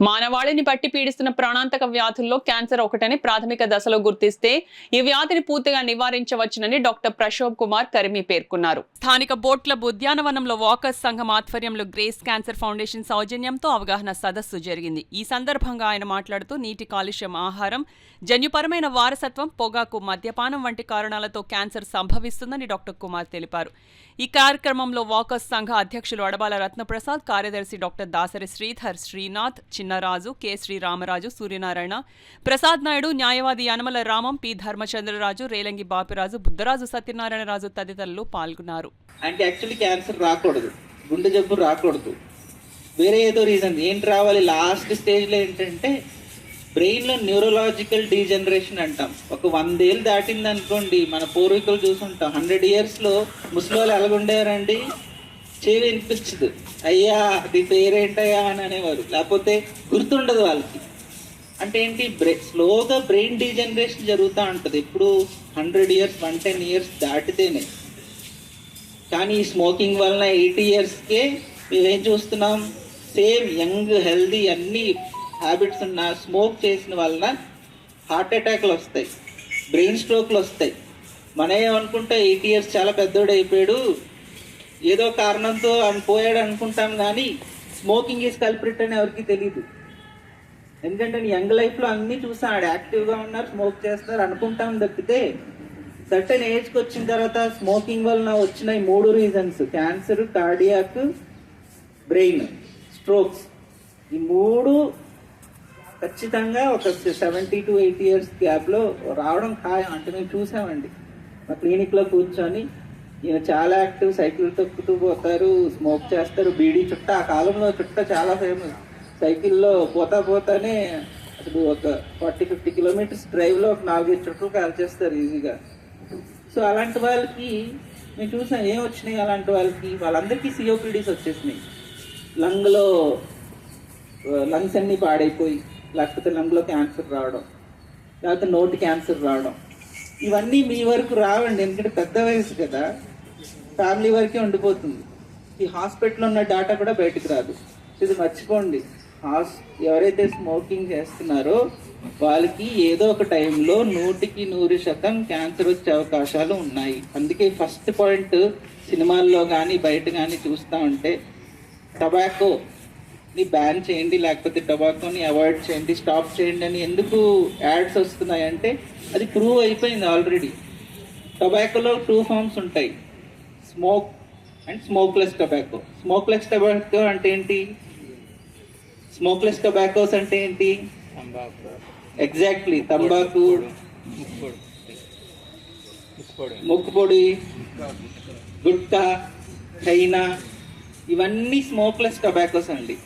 మానవాళిని పట్టి పీడిస్తున్న ప్రాణాంతక వ్యాధుల్లో క్యాన్సర్ ఒకటని ప్రాథమిక దశలో గుర్తిస్తే ఈ వ్యాధిని పూర్తిగా నివారించవచ్చునని డాక్టర్ ప్రశోభ్ కుమార్ కరిమి పేర్కొన్నారు. స్థానిక బోట్ క్లబ్ ఉద్యానవనంలో వాకర్స్ సంఘం ఆధ్వర్యంలో గ్రేస్ క్యాన్సర్ ఫౌండేషన్ సౌజన్యంతో అవగాహన సదస్సు జరిగింది. ఈ సందర్భంగా ఆయన మాట్లాడుతూ నీటి కాలుష్యం, ఆహారం, జన్యుపరమైన వారసత్వం, పొగాకు, మద్యపానం వంటి కారణాలతో క్యాన్సర్ సంభవిస్తుందని డాక్టర్ కుమార్ తెలిపారు. ఈ కార్యక్రమంలో వాకర్స్ సంఘ అధ్యక్షులు అడబాల రత్నప్రసాద్, కార్యదర్శి డాక్టర్ దాసరి శ్రీధర్, శ్రీనాథ్, చిన్నరాజు, కె శ్రీరామరాజు, సూర్యనారాయణ, ప్రసాద్ నాయుడు, న్యాయవాది యనమల రామం, పి ధర్మచంద్రరాజు, రేలంగి బాపిరాజు, బుద్ధరాజు సత్యనారాయణరాజు తదితరులు పాల్గొన్నారు. అంటే యాక్చువల్లీ క్యాన్సర్ రాకూడదు, గుండె జబ్బు రాకూడదు, వేరే ఏదో రీజన్ ఏంటి రావాలి. లాస్ట్ స్టేజ్లో ఏంటంటే బ్రెయిన్లో న్యూరలాజికల్ డీజనరేషన్ అంటాం. ఒక 100 ఏళ్ళు దాటింది అనుకోండి, మన పూర్వీకులు చూసుంటాం. 100 yearsలో ముసలి వాళ్ళు ఎలాగుండేవారండి, చెవి వినిపించదు, అయ్యా అది పేరేంటయ్యా అని అనేవారు, లేకపోతే గుర్తుండదు వాళ్ళకి. అంటే ఏంటి, స్లోగా బ్రెయిన్ డీజనరేషన్ జరుగుతూ ఉంటుంది. ఎప్పుడు 100 years 110 years దాటితేనే. కానీ ఈ స్మోకింగ్ వలన 80 yearsకే మేమేం చూస్తున్నాం, సేమ్ యంగ్ హెల్దీ అన్ని హ్యాబిట్స్ ఉన్న స్మోక్ చేసిన వలన హార్ట్ అటాక్లు వస్తాయి, బ్రెయిన్ స్ట్రోక్లు వస్తాయి. మనం ఏమనుకుంటే 80 years చాలా పెద్దోడు అయిపోయాడు, ఏదో కారణంతో ఆయన పోయాడు అనుకుంటాం. కానీ స్మోకింగ్ ఈజ్ కల్ప్రిట్ అని ఎవరికి తెలియదు. ఎందుకంటే యంగ్ లైఫ్లో అన్నీ చూసాం, ఆడు యాక్టివ్గా ఉన్నారు, స్మోక్ చేస్తున్నారు అనుకుంటాం తప్పితే సర్టెన్ ఏజ్కి వచ్చిన తర్వాత స్మోకింగ్ వలన వచ్చిన ఈ 3 reasons, cancer, cardiac, brain strokes, ఈ 3 ఖచ్చితంగా ఒక 70 to 80 years గ్యాప్లో రావడం ఖాయం. అంటే మేము చూసామండి, మా క్లినిక్లో కూర్చొని ఈయన చాలా యాక్టివ్, సైకిల్ తొక్కుతూ పోతారు, స్మోక్ చేస్తారు, బీడీ చుట్ట. ఆ కాలంలో చుట్ట చాలా ఫేమస్. సైకిల్లో పోతానే అసలు ఒక 40-50 kilometers డ్రైవ్లో ఒక 4-5 చుట్టలు కాల్చేస్తారు ఈజీగా. సో అలాంటి వాళ్ళకి మేము చూసాం ఏం వచ్చినాయి. అలాంటి వాళ్ళందరికీ COPDs వచ్చేసినాయి. లంగ్స్ అన్నీ పాడైపోయి, లేకపోతే లంగ్లో క్యాన్సర్ రావడం, లేకపోతే నోటి క్యాన్సర్ రావడం. ఇవన్నీ మీ వరకు రావండి, ఎందుకంటే పెద్ద వయసు కదా, ఫ్యామిలీ వరకే ఉండిపోతుంది. ఈ హాస్పిటల్లో ఉన్న డేటా కూడా బయటకు రాదు. ఇది మర్చిపోండి, ఎవరైతే స్మోకింగ్ చేస్తున్నారో వాళ్ళకి ఏదో ఒక టైంలో 100% క్యాన్సర్ వచ్చే అవకాశాలు ఉన్నాయి. అందుకే ఫస్ట్ పాయింట్, సినిమాల్లో కానీ బయట కానీ చూస్తూ ఉంటే టొబాకోని బ్యాన్ చేయండి, లేకపోతే టొబాకోని అవాయిడ్ చేయండి, స్టాప్ చేయండి అని ఎందుకు యాడ్స్ వస్తున్నాయంటే అది ప్రూవ్ అయిపోయింది ఆల్రెడీ. టొబాకోలో 2 forms ఉంటాయి, smoke and smokeless tobacco. Smokeless tobacco అంటే ఏంటి, స్మోక్లెస్ టొబాకోస్ అంటే ఏంటి, ఎగ్జాక్ట్లీ తంబాకు, ముక్కుపొడి, గుట్కా, చైనా, ఇవన్నీ స్మోక్లెస్ టొబాకోస్ అండి.